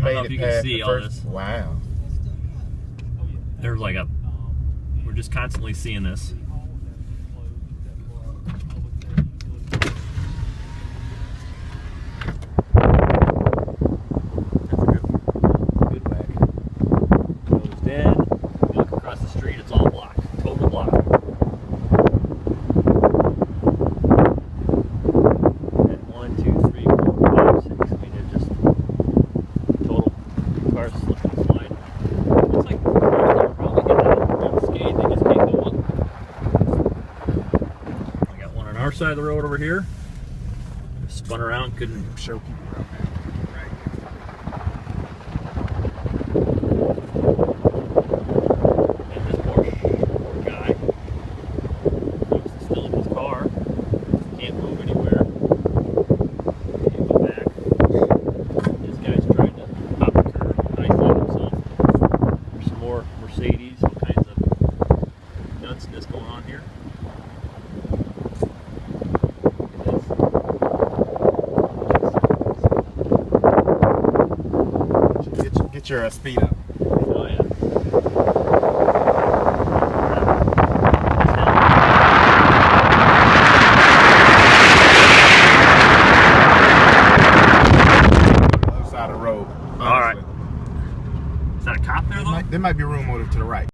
we I don't made know it if you can past see the all first. this. Wow. There's like a, we're just constantly seeing this. Good whack. Goes dead. You look across the street, it's all blocked. Total block. And 1, 2, 3, 4, 5, 6. I mean, it just total cars slip and slide. Looks like they'll probably get that unscathed. They just can't go up. We got one on our side of the road over here. Spun around, couldn't Show people around there. And this poor guy, he's still in his car, can't move anywhere, can't go back. This guy's trying to pop the curb, isolate himself. There's some more Mercedes, all kinds of nutsiness going on here. Get your speed up. Oh yeah. Other side of the road. All right. honestly. Is that a cop there though? There might be room over to the right.